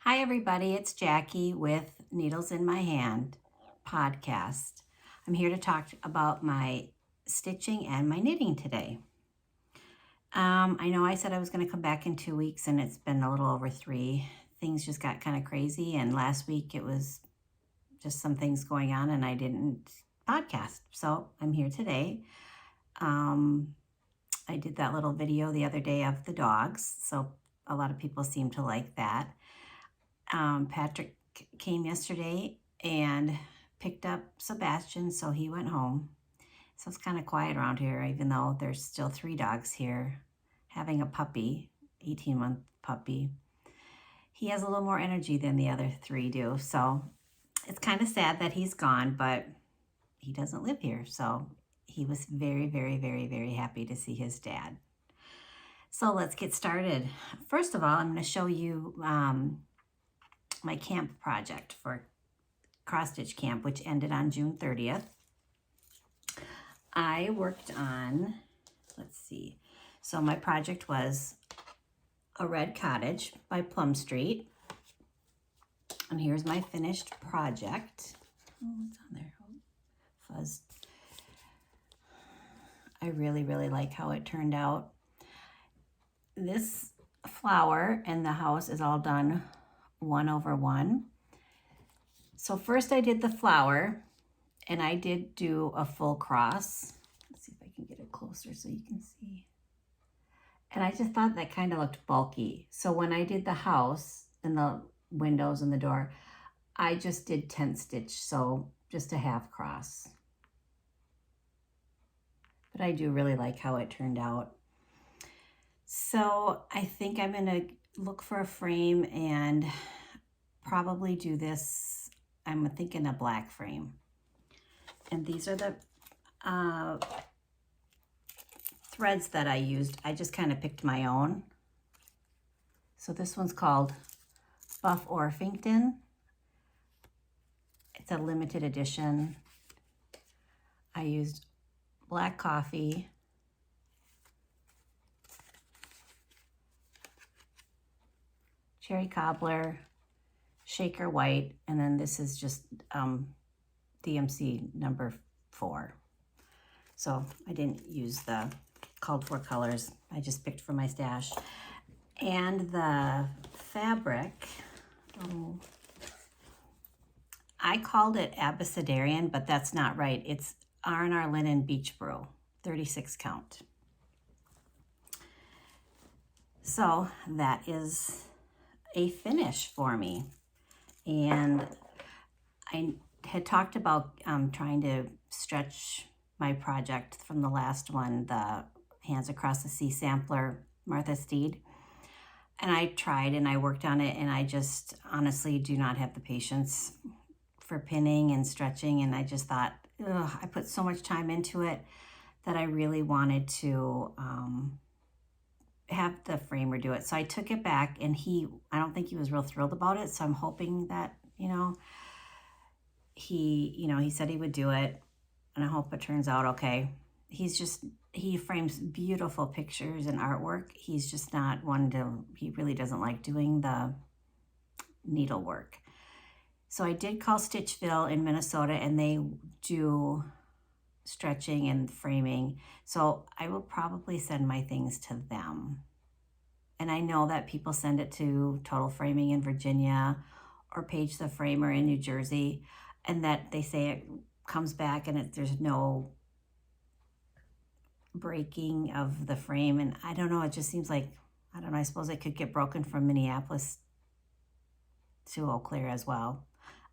Hi, everybody. It's Jackie with Needles in My Hand podcast. I'm here to talk about my stitching and my knitting today. I know I said I was going to come back in 2 weeks, and it's been a little over 3. Things just got kind of crazy, and last week it was just some things going on, and I didn't podcast. So I'm here today. I did that little video the other day of the dogs, so a lot of people seem to like that. Patrick came yesterday and picked up Sebastian, so he went home. So it's kind of quiet around here, even though there's still 3 dogs here having a puppy, 18-month puppy. He has a little more energy than the other 3 do, so it's kind of sad that he's gone, but he doesn't live here, so he was very, very, very, very happy to see his dad. So let's get started. First of all, I'm going to show you my camp project for cross stitch camp, which ended on June 30th. I worked on, let's see, so my project was a red cottage by Plum Street. And here's my finished project. Oh, what's on there? Oh, fuzz. I really, really like how it turned out. This flower in the house is all done 1/1. So first I did the flower, and I did do a full cross. Let's see if I can get it closer so you can see. And I just thought that kind of looked bulky. So when I did the house and the windows and the door, I just did 10 stitch, so just a half cross. But I do really like how it turned out. So I think I'm gonna look for a frame and probably do this. I'm thinking a black frame. And these are the threads that I used. I just kind of picked my own. So this one's called Buff Orpington. It's a limited edition. I used black coffee, cherry cobbler, shaker white, and then this is just DMC number 4. So I didn't use the called for colors. I just picked from my stash. And the fabric, I called it Abecedarian, but that's not right. It's R&R Linen Beach Brew, 36 count. So that is a finish for me. And I had talked about trying to stretch my project from the last one, the Hands Across the Sea sampler, Martha Steed. And I tried and I worked on it, and I just honestly do not have the patience for pinning and stretching. And I just thought, I put so much time into it that I really wanted to have the framer do it. So I took it back, and I don't think he was real thrilled about it. So I'm hoping that, he said he would do it, and I hope it turns out okay. He frames beautiful pictures and artwork. He's just not he really doesn't like doing the needlework. So I did call Stitchville in Minnesota, and they do stretching and framing. So I will probably send my things to them. And I know that people send it to Total Framing in Virginia or Paige the Framer in New Jersey, and that they say it comes back and there's no breaking of the frame. And I don't know, it just seems like, I don't know, I suppose it could get broken from Minneapolis to Eau Claire as well.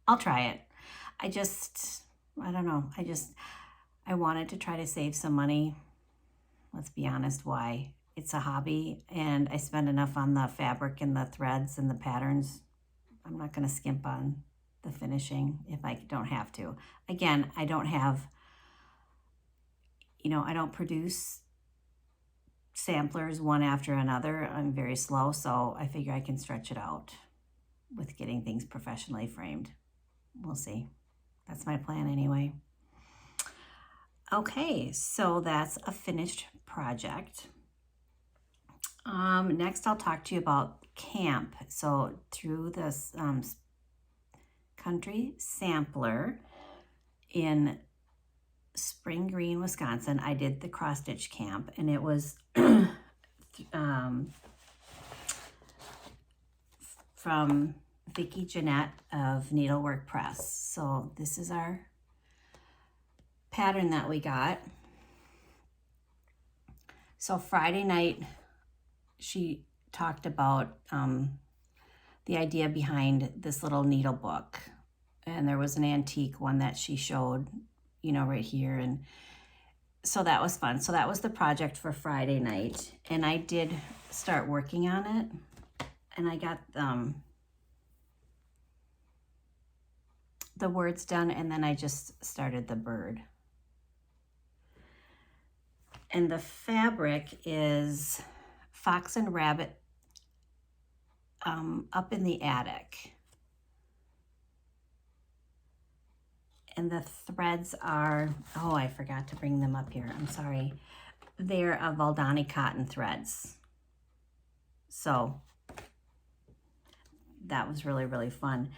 I'll try it. I don't know. I wanted to try to save some money. Let's be honest, why? It's a hobby, and I spend enough on the fabric and the threads and the patterns. I'm not going to skimp on the finishing if I don't have to. Again, I don't have, I don't produce samplers one after another. I'm very slow, so I figure I can stretch it out with getting things professionally framed. We'll see. That's my plan anyway. Okay, so that's a finished project. Next, I'll talk to you about camp. So through this Country Sampler in Spring Green, Wisconsin, I did the cross stitch camp, and it was from Vicki Jeanette of Needlework Press. So this is our pattern that we got. So Friday night, she talked about the idea behind this little needle book. And there was an antique one that she showed, you know, right here. And so that was fun. So that was the project for Friday night. And I did start working on it. And I got the words done, and then I just started the bird. And the fabric is Fox and Rabbit Up in the Attic. And the threads are, oh, I forgot to bring them up here. I'm sorry. They're Valdani cotton threads. So that was really, really fun.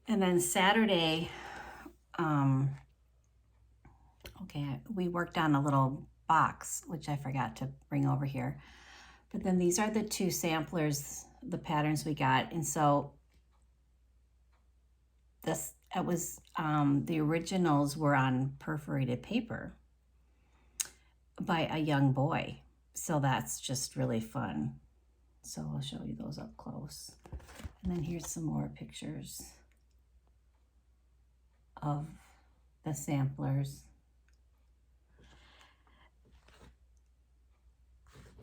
And then Saturday, we worked on a little box, which I forgot to bring over here. But then these are the two samplers, the patterns we got. And so the originals were on perforated paper by a young boy. So that's just really fun. So I'll show you those up close. And then here's some more pictures of the samplers.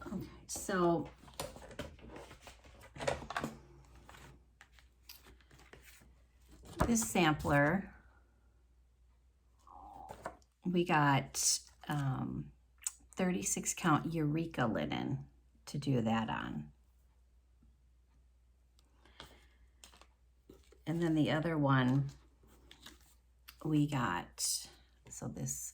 Okay, so this sampler, we got 36 count Eureka linen to do that on. And then the other one we got, so this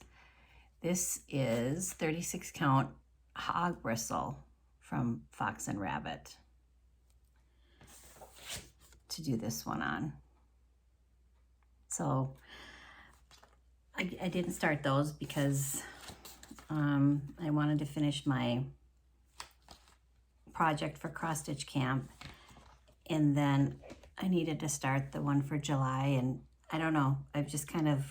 is 36 count hog bristle from Fox and Rabbit to do this one on. So I didn't start those because I wanted to finish my project for cross stitch camp, and then I needed to start the one for July. And I don't know, I've just kind of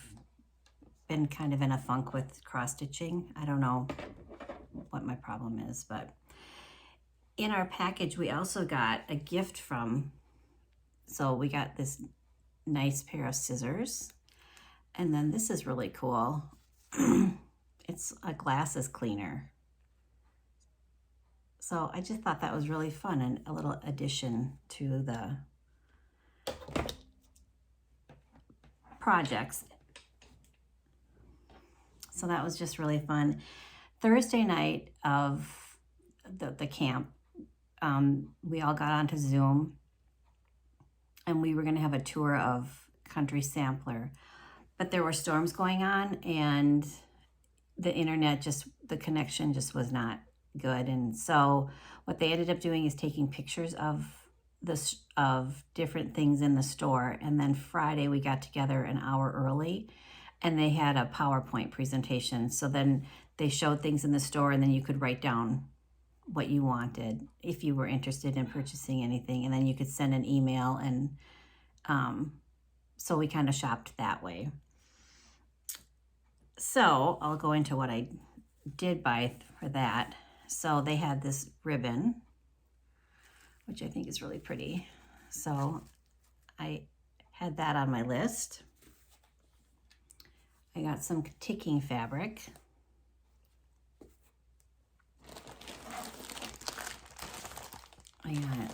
been in a funk with cross stitching. I don't know what my problem is, but in our package we also got a gift from, so we got this nice pair of scissors, and then this is really cool. It's a glasses cleaner. So I just thought that was really fun and a little addition to the projects. So that was just really fun. Thursday night of the camp, we all got onto Zoom, and we were going to have a tour of Country Sampler, but there were storms going on, and the internet the connection just was not good. And so what they ended up doing is taking pictures of different things in the store. And then Friday we got together an hour early, and they had a PowerPoint presentation. So then they showed things in the store, and then you could write down what you wanted if you were interested in purchasing anything, and then you could send an email. And so we kind of shopped that way. So I'll go into what I did buy for that. So they had this ribbon, which I think is really pretty. So I had that on my list. I got some ticking fabric. I got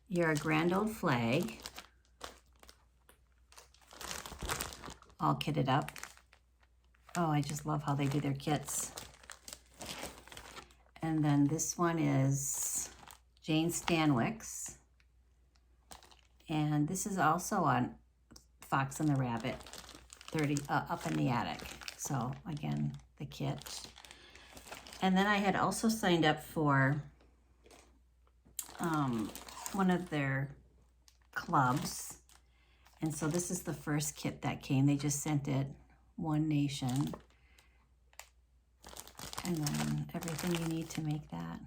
You're a Grand Old Flag, all kitted up. Oh, I just love how they do their kits. And then this one is Jane Stanwick's. And this is also on Fox and the Rabbit, Up in the Attic. So again, the kit. And then I had also signed up for one of their clubs. And so this is the first kit that came. They just sent it, One Nation. And then everything you need to make that.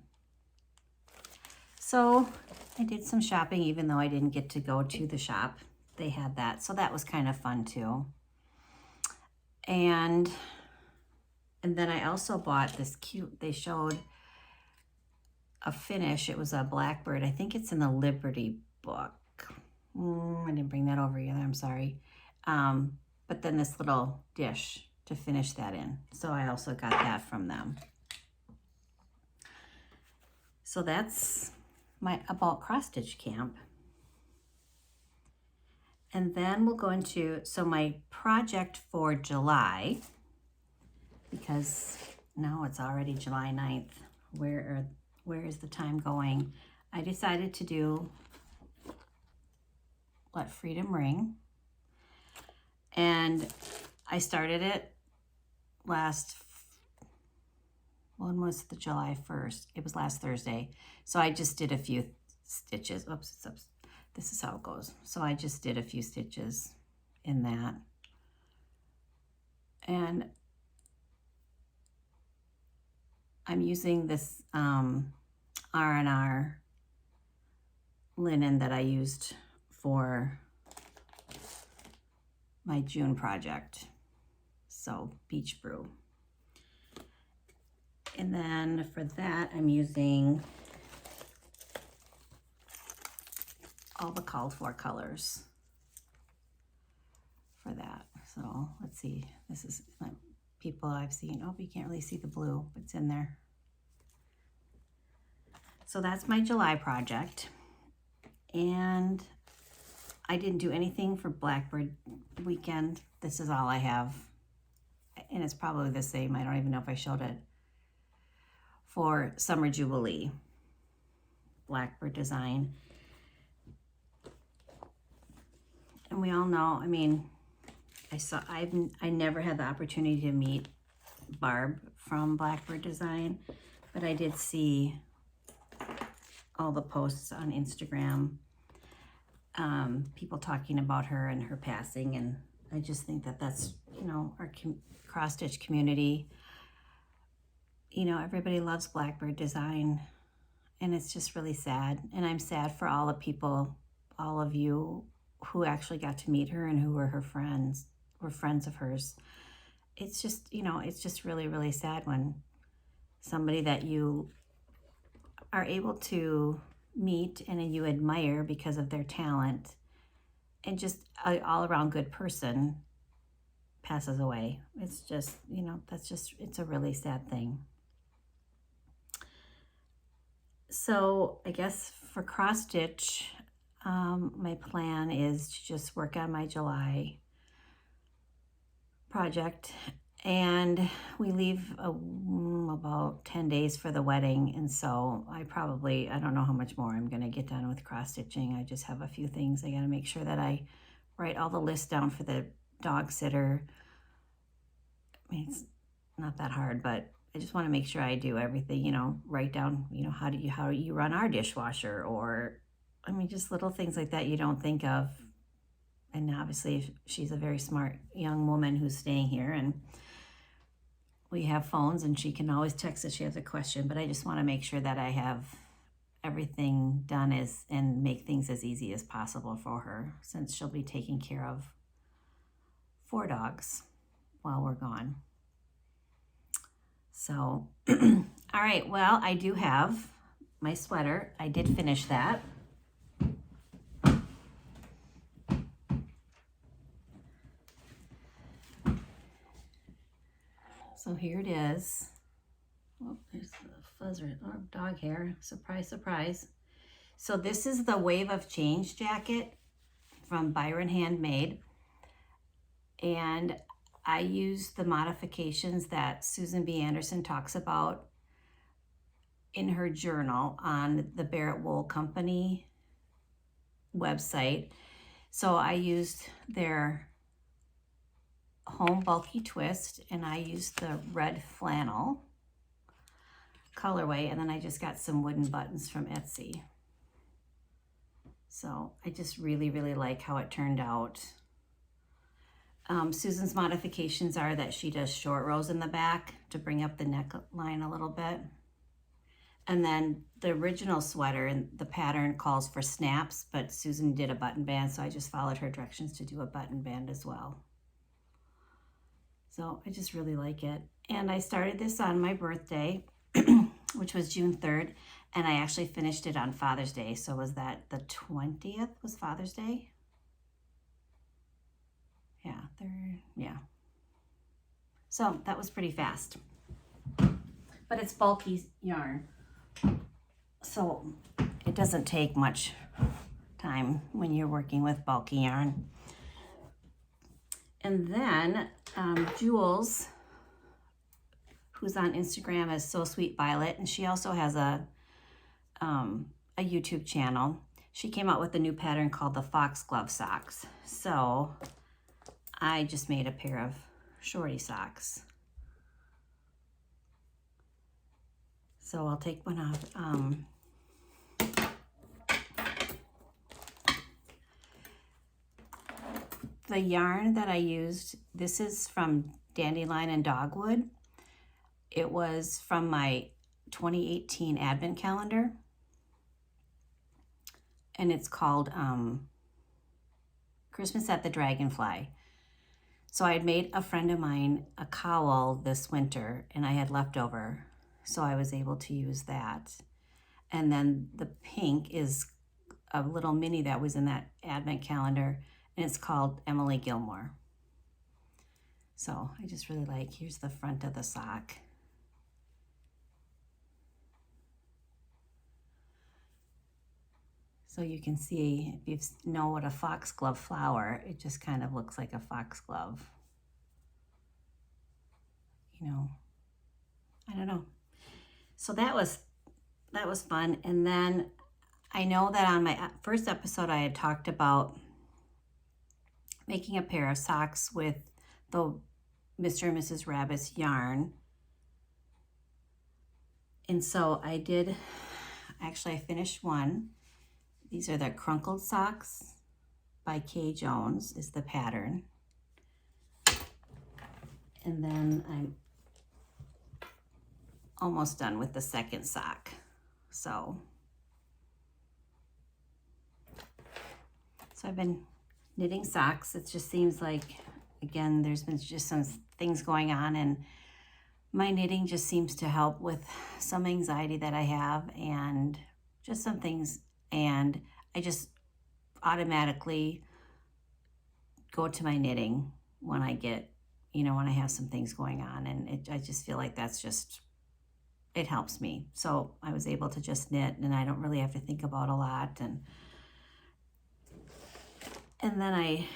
So I did some shopping, even though I didn't get to go to the shop. They had that, so that was kind of fun too. And then I also bought this cute, they showed a finish. It was a Blackbird. I think it's in the Liberty book. I didn't bring that over either, I'm sorry. But then this little dish to finish that in. So I also got that from them. So that's my about cross stitch camp. And then we'll go into, so my project for July, because now it's already July 9th. Where is the time going? I decided to do Let Freedom Ring. And I started it when was the July 1st? It was last Thursday. So I just did a few stitches. Oops, this is how it goes. So I just did a few stitches in that. And I'm using this R&R linen that I used for my June project. So Beach Brew. And then for that, I'm using all the called for colors for that. So let's see, this is people I've seen. Oh, you can't really see the blue, but it's in there. So that's my July project. And I didn't do anything for Blackbird weekend. This is all I have. And it's probably the same. I don't even know if I showed it. For Summer Jubilee, Blackbird design. And we all know, I mean, I never had the opportunity to meet Barb from Blackbird Design, but I did see all the posts on Instagram, people talking about her and her passing, and I just think that that's, you know, our cross-stitch community. You know, everybody loves Blackbird Design, and it's just really sad. And I'm sad for all the people, all of you who actually got to meet her and who were her friends, were friends of hers. It's just, you know, it's just really, really sad when somebody that you are able to meet and you admire because of their talent and just an all-around good person passes away. It's just, you know, it's a really sad thing. So I guess for cross stitch, my plan is to just work on my July project, and we leave about 10 days for the wedding, and so I don't know how much more I'm going to get done with cross stitching. I just have a few things. I got to make sure that I write all the lists down for the dog sitter. I mean, it's not that hard, but I just want to make sure I do everything, you know, write down, you know, how do you run our dishwasher, or, I mean, just little things like that you don't think of. And obviously she's a very smart young woman who's staying here, and we have phones and she can always text if she has a question, but I just want to make sure that I have everything done and make things as easy as possible for her, since she'll be taking care of 4 dogs while we're gone. So, all right, well, I do have my sweater. I did finish that. So here it is. Oh, there's the fuzzer, oh, dog hair. Surprise, surprise. So this is the Wave of Change jacket from Byron Handmade. And I used the modifications that Susan B. Anderson talks about in her journal on the Barrett Wool Company website. So I used their Home Bulky Twist, and I used the red flannel colorway, and then I just got some wooden buttons from Etsy. So I just really, really like how it turned out. Susan's modifications are that she does short rows in the back to bring up the neckline a little bit. And then the original sweater and the pattern calls for snaps, but Susan did a button band, so I just followed her directions to do a button band as well. So I just really like it. And I started this on my birthday, which was June 3rd, and I actually finished it on Father's Day. So was that the 20th was Father's Day? Yeah, 3rd, yeah. So that was pretty fast. But it's bulky yarn, so it doesn't take much time when you're working with bulky yarn. And then Jules, who's on Instagram as So Sweet Violet, and she also has a YouTube channel. She came out with a new pattern called the Foxglove Socks. So I just made a pair of shorty socks. So I'll take one off. The yarn that I used, this is from Dandelion and Dogwood. It was from my 2018 Advent calendar. And it's called Christmas at the Dragonfly. So I had made a friend of mine a cowl this winter and I had leftover. So I was able to use that. And then the pink is a little mini that was in that Advent calendar, and it's called Emily Gilmore. So I just really like, here's the front of the sock. So you can see, if you know what a foxglove flower, it just kind of looks like a foxglove. You know, I don't know. So that was fun. And then I know that on my first episode, I had talked about making a pair of socks with the Mr. and Mrs. Rabbit's yarn. And so I did, actually I finished one. These are the Crunkled Socks by Kay Jones is the pattern. And then I'm almost done with the second sock. So I've been knitting socks. It just seems like, again, there's been just some things going on, and my knitting just seems to help with some anxiety that I have and just some things. And I just automatically go to my knitting when I get, when I have some things going on. And I just feel like that's just, it helps me. So I was able to just knit, and I don't really have to think about a lot. And then I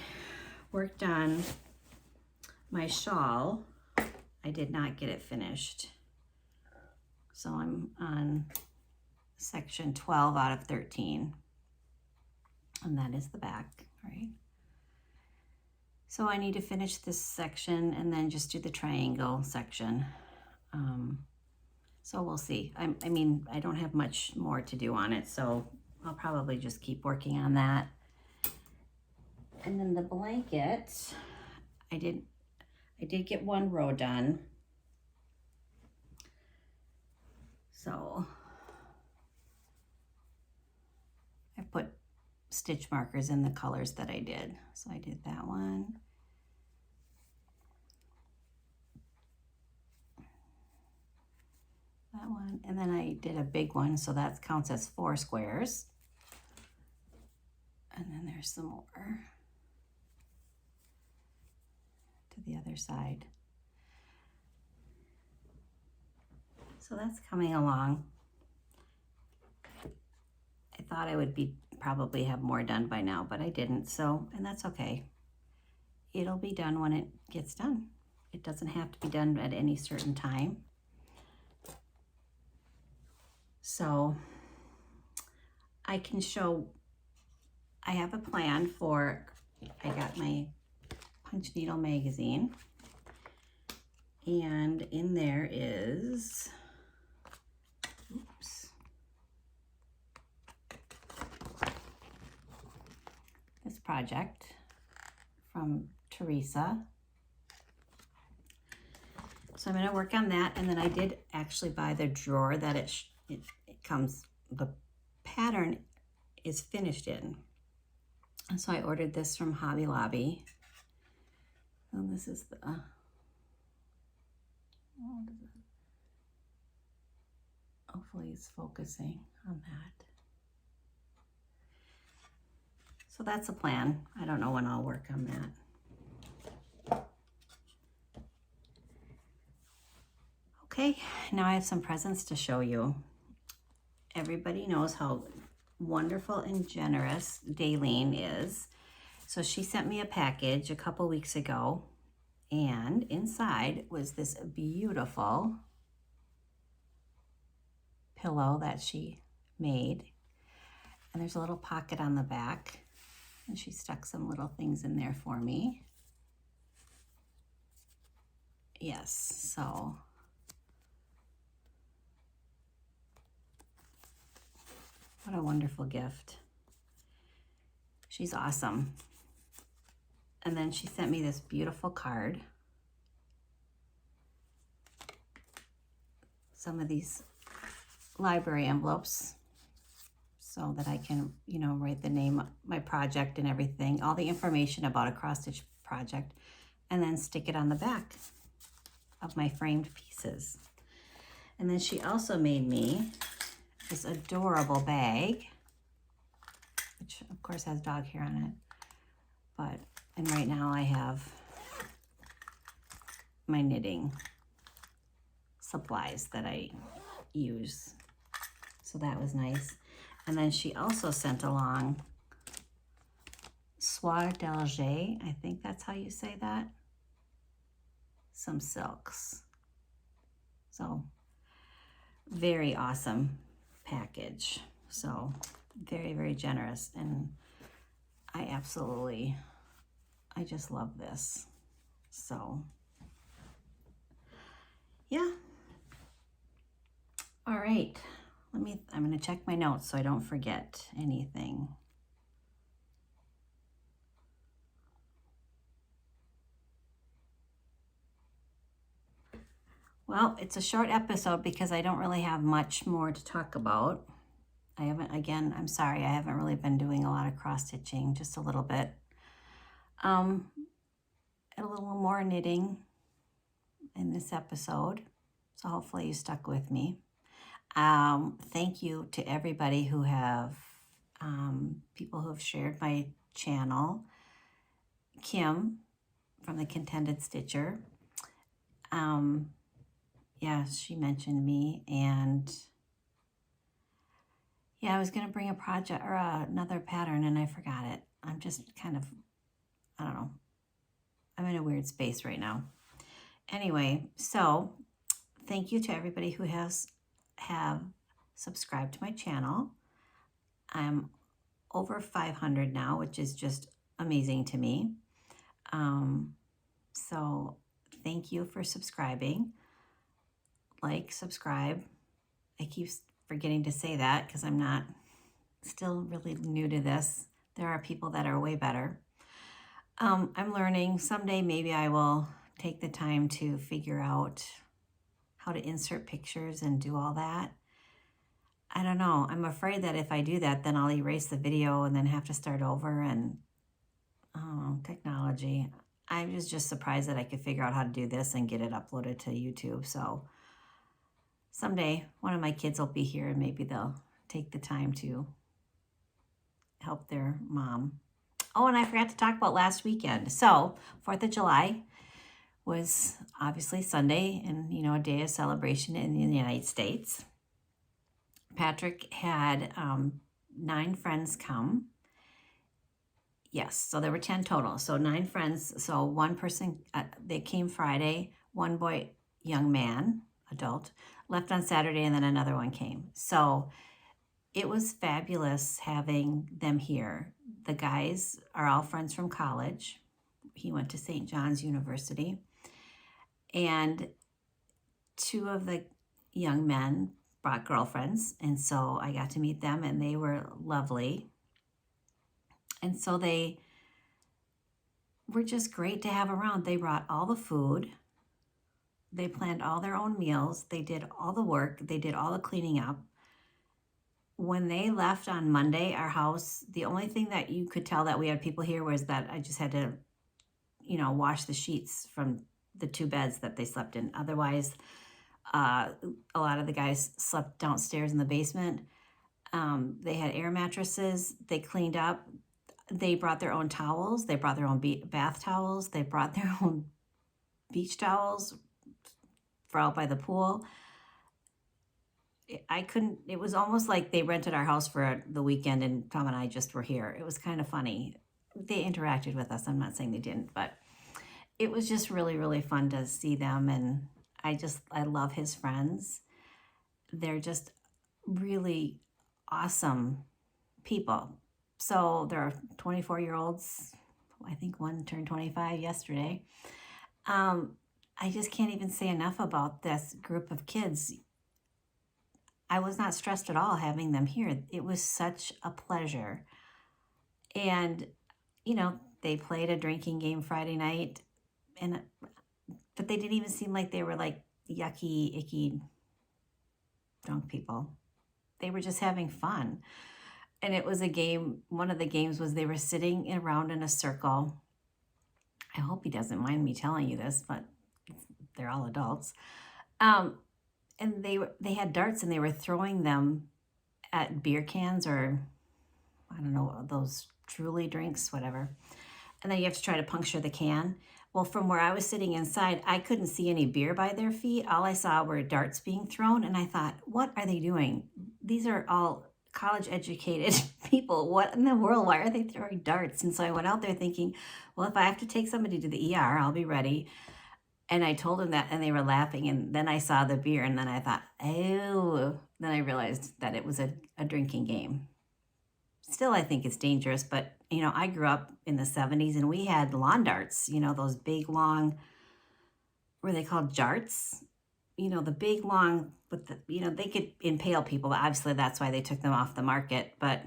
worked on my shawl. I did not get it finished. So I'm on section 12 out of 13. And that is the back, right? So I need to finish this section and then just do the triangle section. So we'll see. I mean, I don't have much more to do on it, so I'll probably just keep working on that. And then the blanket, I did get one row done. So I put stitch markers in the colors that I did. So I did that one. That one, and then I did a big one, so that counts as 4 squares. And then there's some more to the other side. So that's coming along. I thought I would probably have more done by now, but I didn't, so, and that's okay. It'll be done when it gets done. It doesn't have to be done at any certain time. So I can show, I have a plan for, I got my Punch Needle magazine, and in there is, oops, project from Teresa. So I'm going to work on that. And then I did actually buy the drawer that it comes, the pattern is finished in. And so I ordered this from Hobby Lobby. And this is the, hopefully it's focusing on that. So that's a plan. I don't know when I'll work on that. Okay, now I have some presents to show you. Everybody knows how wonderful and generous Daylene is. So she sent me a package a couple weeks ago, and inside was this beautiful pillow that she made. And there's a little pocket on the back, and she stuck some little things in there for me. Yes, so what a wonderful gift. She's awesome. And then she sent me this beautiful card. Some of these library envelopes so that I can, you know, write the name, my project and everything, all the information about a cross stitch project, and then stick it on the back of my framed pieces. And then she also made me this adorable bag, which of course has dog hair on it, and right now I have my knitting supplies that I use. So that was nice. And then she also sent along Soie d'Alger, I think that's how you say that, some silks. So very awesome package. So very, very generous. And I just love this. So yeah. All right. I'm going to check my notes so I don't forget anything. Well, it's a short episode because I don't really have much more to talk about. I'm sorry, I haven't really been doing a lot of cross stitching, just a little bit. A little more knitting in this episode. So hopefully you stuck with me. Thank you to everybody who have, people who have shared my channel. Kim from the Contented Stitcher. Yeah, she mentioned me, and yeah, I was going to bring a project or another pattern and I forgot it. I'm just kind of, I don't know. I'm in a weird space right now. Anyway, so thank you to everybody who have subscribed to my channel. I'm over 500 now, which is just amazing to me. So thank you for subscribing. Like, subscribe. I keep forgetting to say that because I'm not still really new to this. There are people that are way better. I'm learning. Someday maybe I will take the time to figure out how to insert pictures and do all that. I don't know. I'm afraid that if I do that, then I'll erase the video and then have to start over, and technology. I was just surprised that I could figure out how to do this and get it uploaded to YouTube. So someday one of my kids will be here and maybe they'll take the time to help their mom. Oh, and I forgot to talk about last weekend. So 4th of July was obviously Sunday, and, you know, a day of celebration in the United States. Patrick had 9 friends come. Yes, so there were 10 total. So 9 friends. So one person, they came Friday. One boy, young man, adult, left on Saturday, and then another one came. So it was fabulous having them here. The guys are all friends from college. He went to St. John's University. And 2 of the young men brought girlfriends, and so I got to meet them, and they were lovely. And so they were just great to have around. They brought all the food. They planned all their own meals. They did all the work. They did all the cleaning up. When they left on Monday, our house, the only thing that you could tell that we had people here was that I just had to, wash the sheets from the two beds that they slept in. Otherwise, a lot of the guys slept downstairs in the basement. They had air mattresses. They cleaned up. They brought their own towels. They brought their own bath towels. They brought their own beach towels for out by the pool. It was almost like they rented our house for the weekend and Tom and I just were here. It was kind of funny. They interacted with us. I'm not saying they didn't, but it was just really, really fun to see them. And I love his friends. They're just really awesome people. So there are 24-year-olds. I think one turned 25 yesterday. I just can't even say enough about this group of kids. I was not stressed at all having them here. It was such a pleasure. And, they played a drinking game Friday night, but they didn't even seem like they were like yucky, icky, drunk people. They were just having fun. And it was a game, one of the games was they were sitting around in a circle. I hope he doesn't mind me telling you this, but they're all adults. And they had darts and they were throwing them at beer cans or, I don't know, those Truly drinks, whatever. And then you have to try to puncture the can. Well, from where I was sitting inside, I couldn't see any beer by their feet. All I saw were darts being thrown. And I thought, what are they doing? These are all college educated people. What in the world? Why are they throwing darts? And so I went out there thinking, well, if I have to take somebody to the ER, I'll be ready. And I told them that, and they were laughing. And then I saw the beer, and then I thought, oh. Then I realized that it was a drinking game. Still, I think it's dangerous, but, I grew up in the 70s, and we had lawn darts, those big, long, were they called jarts? The big, long, with the, they could impale people, but obviously that's why they took them off the market. But,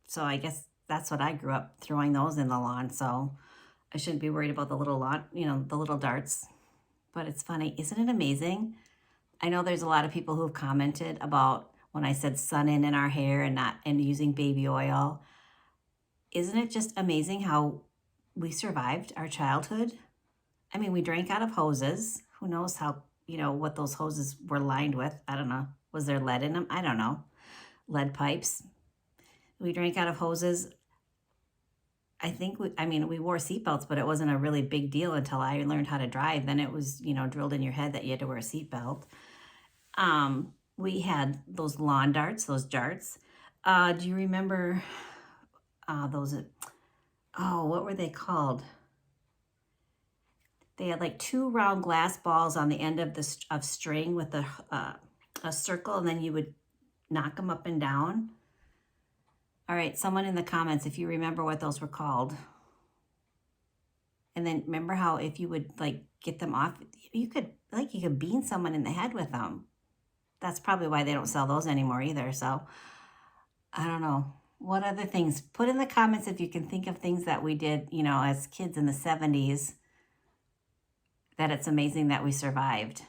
so I guess that's what I grew up, throwing those in the lawn, so I shouldn't be worried about the little lawn, the little darts. But it's funny. Isn't it amazing? I know there's a lot of people who have commented about when I said sun in our hair and using baby oil. Isn't it just amazing how we survived our childhood? I mean, we drank out of hoses. Who knows how, what those hoses were lined with? I don't know. Was there lead in them? I don't know. Lead pipes. We drank out of hoses. I think we wore seatbelts, but it wasn't a really big deal until I learned how to drive. Then it was, drilled in your head that you had to wear a seatbelt. We had those lawn darts, those jarts. Do you remember those? What were they called? They had like two round glass balls on the end of string with a circle, and then you would knock them up and down. All right, someone in the comments, if you remember what those were called. And then remember how if you would like get them off, you could bean someone in the head with them. That's probably why they don't sell those anymore either. So I don't know. What other things? Put in the comments if you can think of things that we did, as kids in the 70s, that it's amazing that we survived.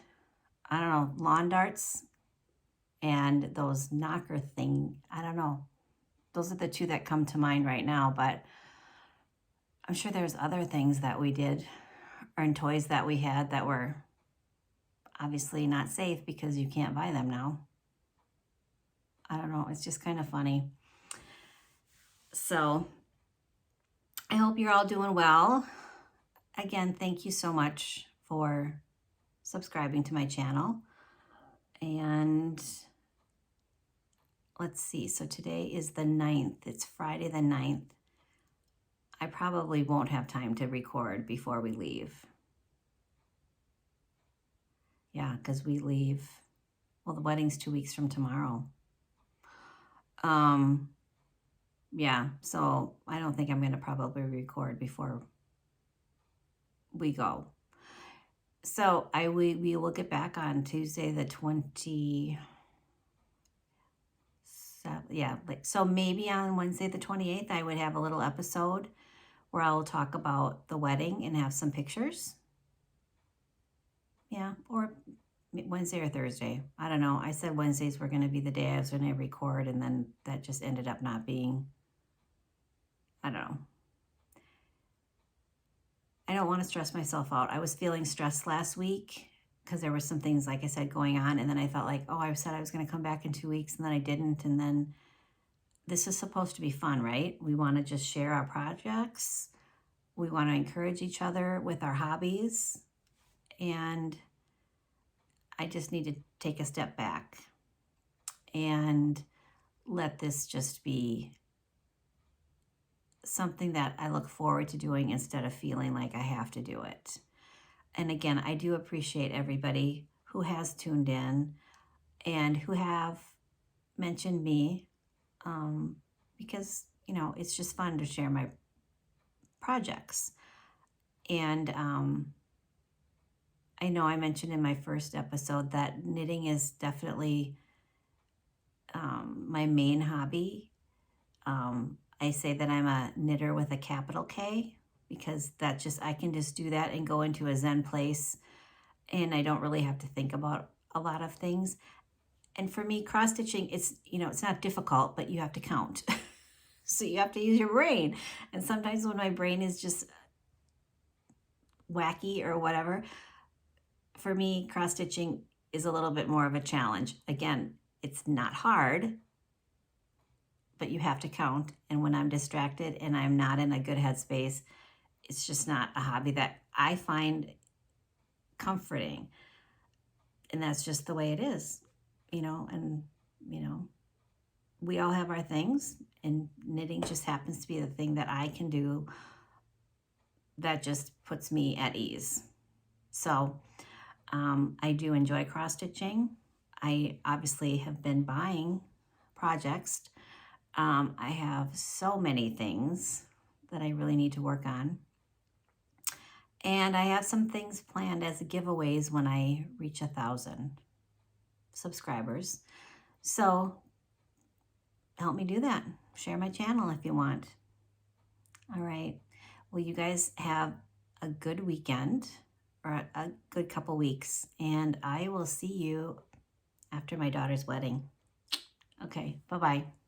I don't know, lawn darts and those knocker thing. I don't know. Those are the two that come to mind right now, but I'm sure there's other things that we did and toys that we had that were obviously not safe because you can't buy them now. I don't know. It's just kind of funny. So I hope you're all doing well. Again, thank you so much for subscribing to my channel. And let's see. So today is the 9th. It's Friday the 9th. I probably won't have time to record before we leave. Yeah, because we leave, well, the wedding's 2 weeks from tomorrow. Yeah, so I don't think I'm going to probably record before we go. So we will get back on Tuesday the 27th. Yeah, so maybe on Wednesday the 28th I would have a little episode where I will talk about the wedding and have some pictures. Yeah, or Wednesday or Thursday. I don't know. I said Wednesdays were going to be the day I was going to record, and then that just ended up not being. I don't know. I don't want to stress myself out. I was feeling stressed last week because there were some things, like I said, going on. And then I felt like, oh, I said I was going to come back in 2 weeks, and then I didn't. And then this is supposed to be fun, right? We want to just share our projects. We want to encourage each other with our hobbies. And I just need to take a step back and let this just be something that I look forward to doing instead of feeling like I have to do it. And again, I do appreciate everybody who has tuned in and who have mentioned me, because, it's just fun to share my projects. And I know I mentioned in my first episode that knitting is definitely my main hobby. I say that I'm a knitter with a capital K because I can just do that and go into a Zen place, and I don't really have to think about a lot of things. And for me, cross stitching, it's not difficult, but you have to count. So you have to use your brain. And sometimes when my brain is just wacky or whatever, for me, cross stitching is a little bit more of a challenge. Again, it's not hard, but you have to count. And when I'm distracted and I'm not in a good headspace, it's just not a hobby that I find comforting. And that's just the way it is, and, we all have our things, and knitting just happens to be the thing that I can do that just puts me at ease. So I do enjoy cross stitching. I obviously have been buying projects. I have so many things that I really need to work on. And I have some things planned as giveaways when I reach 1,000 subscribers. So help me do that. Share my channel if you want. All right. Well, you guys have a good weekend, or a good couple weeks, and I will see you after my daughter's wedding. Okay. Bye-bye.